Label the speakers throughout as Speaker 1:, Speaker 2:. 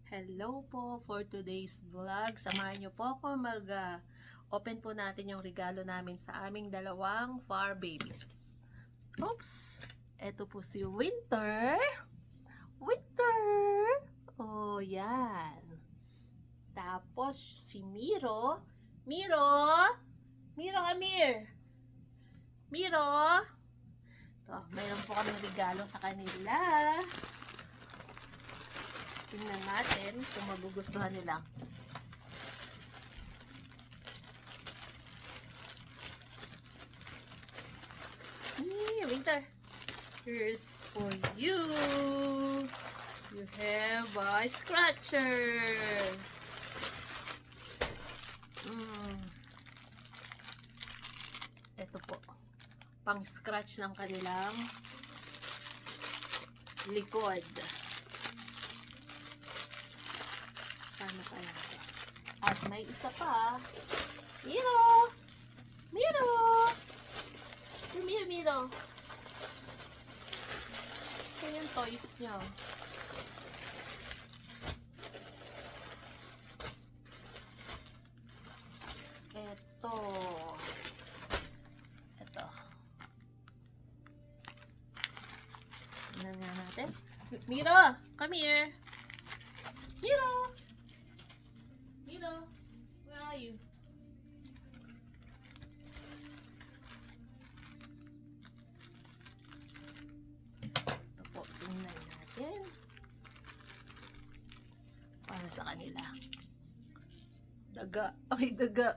Speaker 1: Hello po for today's vlog. Samahan niyo po ako open po natin yung regalo namin sa aming dalawang fur babies. Oops! Ito po si Winter. Winter! Oh, yan. Tapos si Miro. Miro! Miro, Amir! Miro! Ito, mayroon po kaming regalo sa kanila. Tingnan natin kung magugustuhan nila. Winter, here's for you. You have a scratcher. Ito po, pang scratch ng kanilang likod. Ano kaya? At may isa pa. Miro! Miro! Miro! Ito yung toys niya. Ito. Tignan nga natin. Miro! Come here! Miro! Miro, where are you? Ito po, tingnan natin. Para sa kanila. Daga. Ay, daga.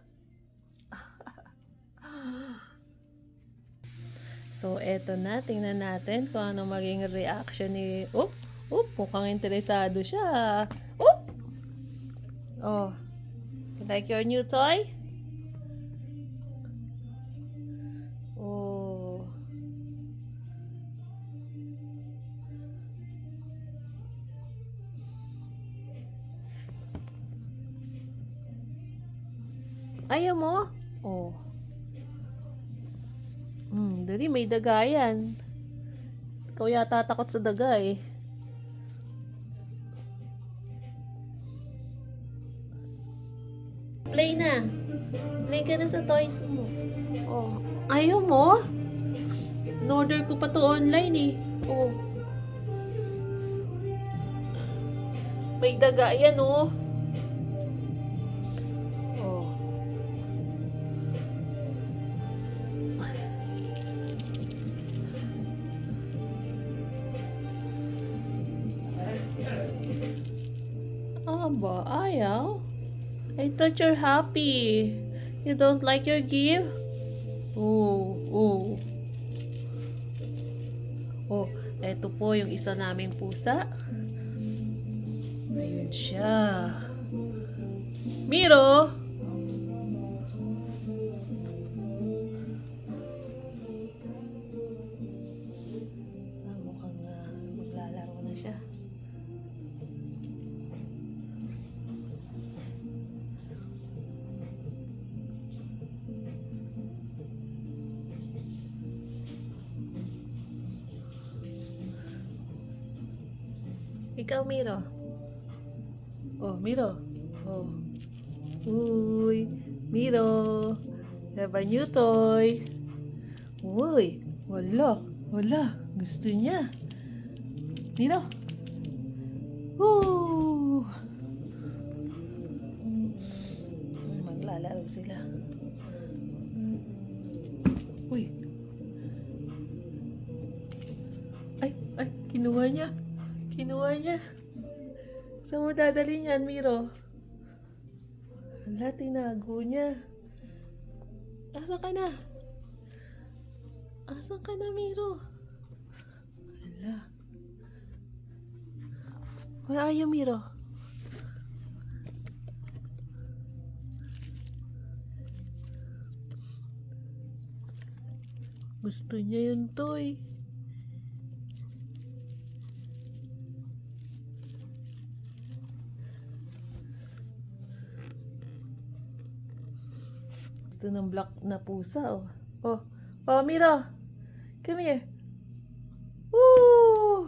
Speaker 1: So, eto na. Tingnan natin kung ano maging reaction ni... mukhang interesado siya. Oh. Like your new toy? Oh. Ayaw mo? Oh. Dali, may daga yan. Ikaw yata takot sa daga eh. Play na. Play ka na sa toys mo. Oh. Ayaw mo? In-order ko pa to online eh. Oh. May daga yan oh. Oh. Aba, ayaw. I thought you're happy. You don't like your gift? Oh, eto po yung isa naming pusa. Ayun siya. Miro! Mukhang maglalaro na siya. Ikaw, Miro. Oh, Miro. Oh. Uy, Miro. Have a new toy. Uy, wala. Gusto niya. Miro. Maglalaro sila. Uy. Ay, kinuha niya. Saan mo dadali niyan, Miro? Hala, tinago niya. Asan ka na, Miro? Hala. Where are you, Miro? Gusto niya yung toy. Gusto ng black na pusa, oh. Oh, Miro. Come here. Woo!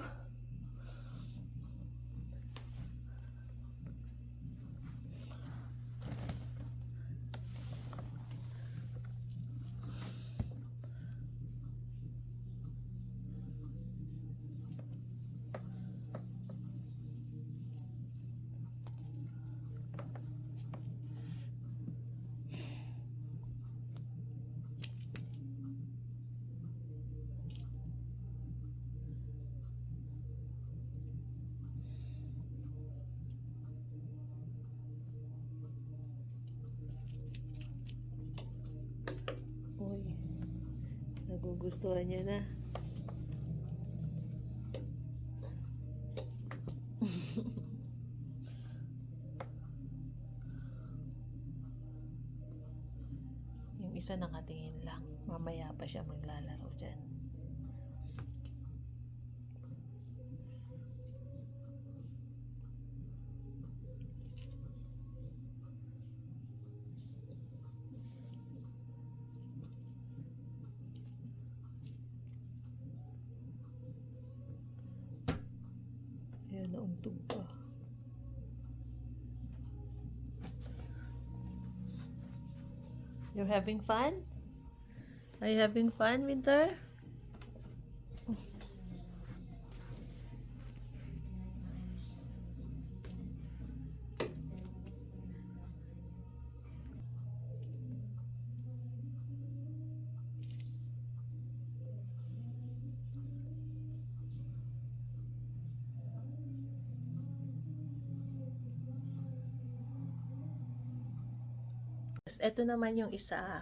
Speaker 1: Nagustuhan niya na. Yung isa nakatingin lang. Mamaya pa siya maglalaro dyan. Ayan, nauntog pa. You're having fun? Are you having fun, Winter? Ito naman yung isa,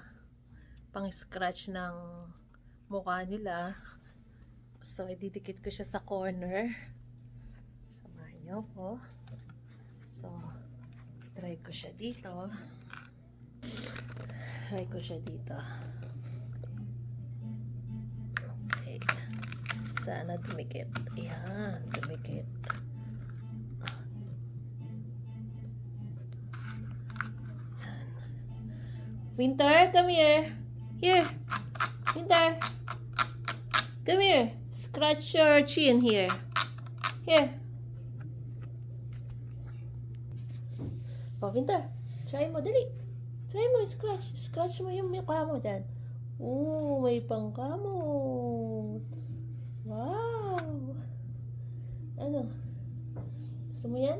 Speaker 1: pang scratch ng mukha nila. So, ididikit ko siya sa corner. Samahan niyo ko. So, try ko siya dito. Okay. Sana dumikit. Ayan, dumikit. Winter, come here. Here. Winter. Come here. Scratch your chin here. Here. Oh, Winter. Try mo, dali. Try mo, scratch. Scratch mo yung mukha mo dyan. Oh, may pangkamot. Wow. Ano? Gusto mo yan?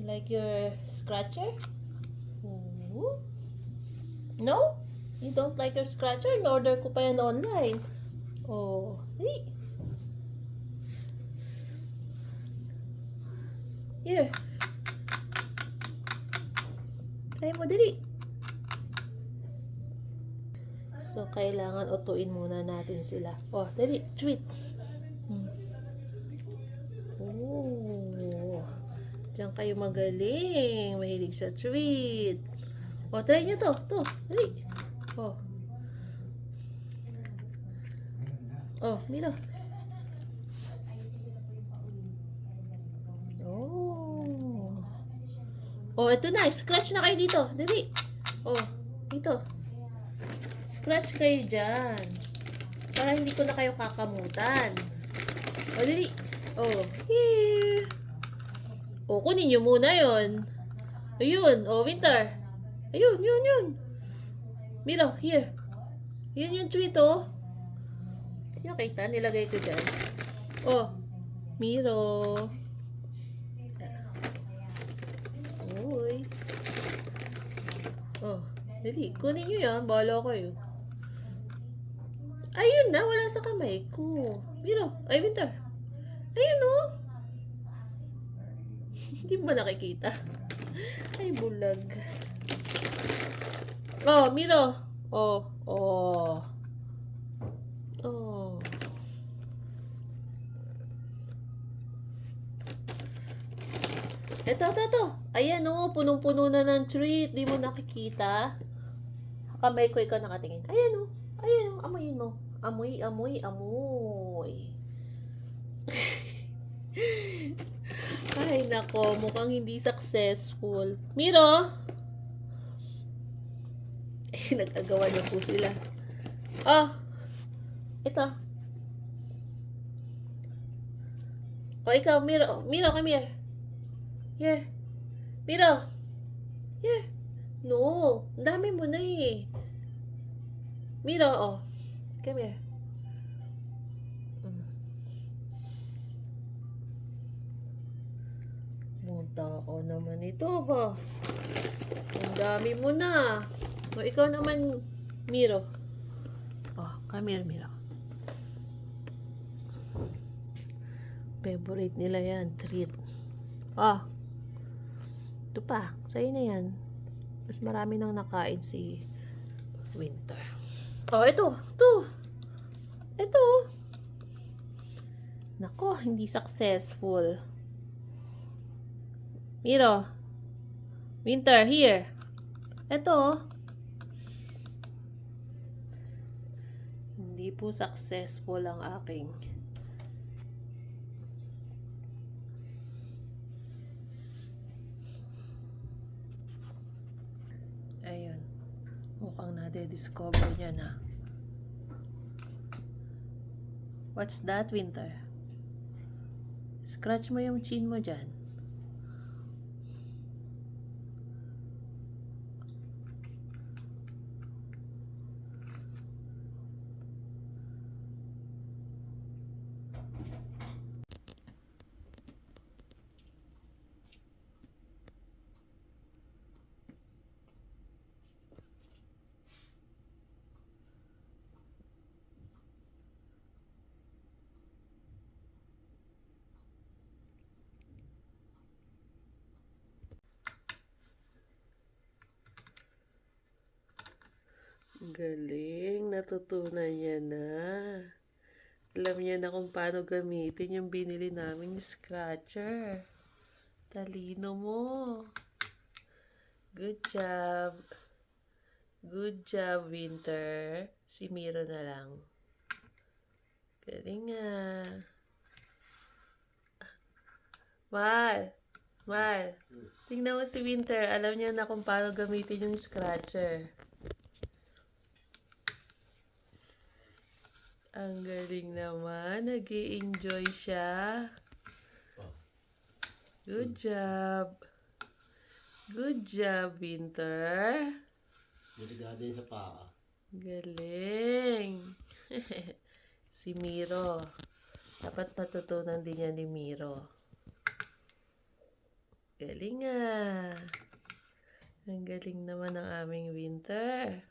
Speaker 1: You like your scratcher? Ooh. No? You don't like your scratcher? In-order ko pa yan online. Oh, dali. Here. Try mo, dali. So, kailangan utuin muna natin sila. Oh, dali. Treat. Oh. Diyan kayo magaling. Mahilig sa treat. Oh, try nyo to. To. Dali. Oh. Oh, Milo. Oh. Oh, ito na. Scratch na kayo dito. Dali. Oh, dito. Scratch kayo dyan. Para hindi ko na kayo kakamutan. Oh, dali. Oh, here. Oh, kunin nyo muna yon. Ayun. Oh, Winter. Ayun, yun. Milo, here. Yun yung treat, oh. Hindi nyo kita, nilagay ko dyan. Oh, Milo. Uy. Oh, dali. Kunin nyo yan. Bahala kayo. Ayun na, wala sa kamay ko. Milo, ay, Winter. Ayun, oh. Hindi mo nakikita. Ay, bulag. Oh, Milo. Oh. Ito. Ayan, oh. Punong-puno na ng treat. Di mo nakikita. Kamay ko ikaw nakatingin. Ayan, oh. Amoyin mo. Amoy. Ay, nako. Mukhang hindi successful. Miro! Nag-agawa na po sila. Oh! Ito. Oh, ikaw, Miro. Miro, come here. Here. Miro. Here. No. Ang dami mo na eh. Miro, oh. Come here. Munta ako naman ito ba? Ang dami mo na. O, ikaw naman, Miro. Oh, come here, Miro. Favorite nila yan, treat. Oh. Ito pa, sa'yo na yan. Mas marami nang nakain si Winter. Oh, ito. Ito. Ito. Nako, hindi successful. Miro. Winter, here. Ito. Hindi po successful ang aking. Ayun. Mukhang nade-discover niya na. What's that, Winter? Scratch mo yung chin mo dyan. Galing, natutunan niya na. Alam niya na kung paano gamitin yung binili naming scratcher. Talino mo. Good job. Good job, Winter. Si Miro na lang. Galing nga. Mal. Mal. Tingnan mo si Winter. Alam niya na kung paano gamitin yung scratcher. Ang galing naman. Nag-i-enjoy siya. Good job. Good job, Winter.
Speaker 2: Delikado yun sa paa.
Speaker 1: Galing. Si Miro. Dapat matutunan din niya ni Miro. Galing ah. Ang galing naman ng aming Winter.